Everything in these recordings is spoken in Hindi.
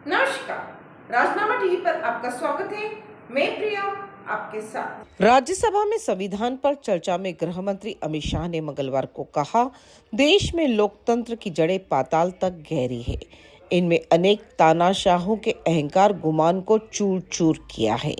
नमस्कार, राजनामा टीवी पर आपका स्वागत है। मैं प्रिया आपके साथ। राज्यसभा में संविधान पर चर्चा में गृह मंत्री अमित शाह ने मंगलवार को कहा, देश में लोकतंत्र की जड़ें पाताल तक गहरी है। इनमें अनेक तानाशाहों के अहंकार गुमान को चूर चूर किया है।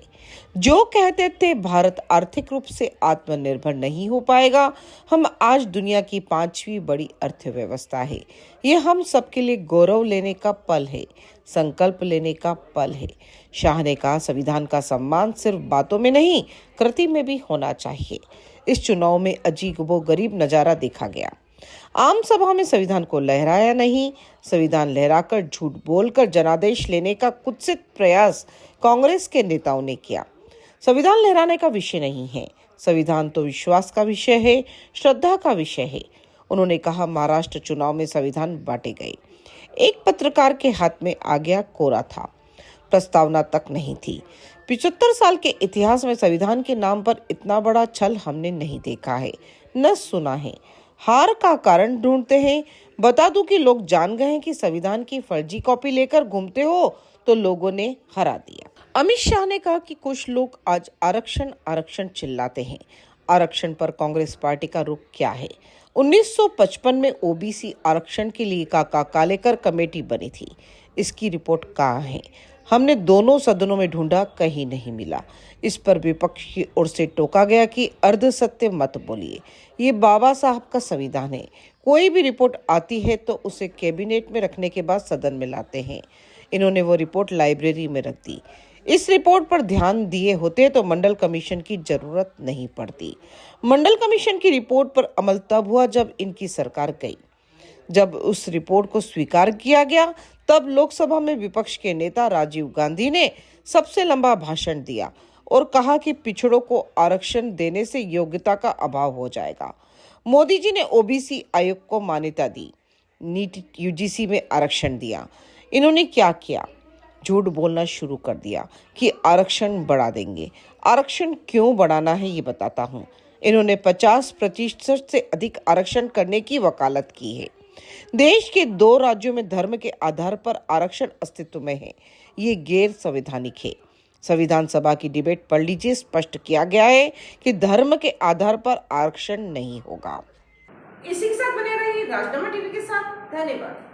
जो कहते थे भारत आर्थिक रूप से आत्मनिर्भर नहीं हो पाएगा, हम आज दुनिया की 5वीं बड़ी अर्थव्यवस्था है। ये हम सबके लिए गौरव लेने का पल है, संकल्प लेने का पल है। शाह ने कहा, संविधान का सम्मान सिर्फ बातों में नहीं, कृति में भी होना चाहिए। इस चुनाव में अजीबोगरीब नजारा देखा गया। आम सभा में संविधान को लहराया नहीं, संविधान लहराकर झूठ बोलकर जनादेश लेने का कुत्सित प्रयास कांग्रेस के नेताओं ने किया। संविधान लहराने का विषय नहीं है, संविधान तो विश्वास का विषय है, श्रद्धा का विषय है। उन्होंने कहा, महाराष्ट्र चुनाव में संविधान बांटे गए, एक पत्रकार के हाथ में आ गया कोरा था, प्रस्तावना तक नहीं थी। 75 साल के इतिहास में संविधान के नाम पर इतना बड़ा छल हमने नहीं देखा है, न सुना है। हार का कारण ढूंढते हैं। बता दूं कि लोग जान गए हैं कि संविधान की फर्जी कॉपी लेकर घूमते हो तो लोगों ने हरा दिया। अमित शाह ने कहा कि कुछ लोग आज आरक्षण आरक्षण चिल्लाते हैं। आरक्षण पर कांग्रेस पार्टी का रुख क्या है? 1955 में ओबीसी आरक्षण के लिए काका कालेकर कमेटी बनी थी। इसकी रिपोर्ट कहाँ है? हमने दोनों सदनों में ढूंढा, कहीं नहीं मिला। इस पर विपक्ष की ओर से टोका गया कि अर्ध सत्य मत बोलिए, ये बाबा साहब का संविधान है। कोई भी रिपोर्ट आती है तो उसे कैबिनेट में रखने के बाद सदन में लाते हैं। इन्होंने वो रिपोर्ट लाइब्रेरी में रख दी। इस रिपोर्ट पर ध्यान दिए होते तो मंडल कमीशन की जरूरत नहीं पड़ती। मंडल कमीशन की रिपोर्ट पर अमल तब हुआ जब इनकी सरकार गई। जब उस रिपोर्ट को स्वीकार किया गया, तब लोकसभा में विपक्ष के नेता राजीव गांधी ने सबसे लंबा भाषण दिया और कहा कि पिछड़ों को आरक्षण देने से योग्यता का अभाव हो जाएगा। मोदी जी ने ओबीसी आयोग को मान्यता दी, नीट यूजीसी में आरक्षण दिया। इन्होंने क्या किया? झूठ बोलना शुरू कर दिया कि आरक्षण बढ़ा देंगे। आरक्षण क्यों बढ़ाना है ये बताता हूँ। इन्होंने 50% से अधिक आरक्षण करने की वकालत की है। देश के 2 राज्यों में धर्म के आधार पर आरक्षण अस्तित्व में है। ये गैर संवैधानिक है। संविधान सभा की डिबेट पढ़ लीजिए, स्पष्ट किया गया है कि धर्म के आधार पर आरक्षण नहीं होगा। इसी के साथ बने रहिए राजनामा टीवी के साथ। धन्यवाद।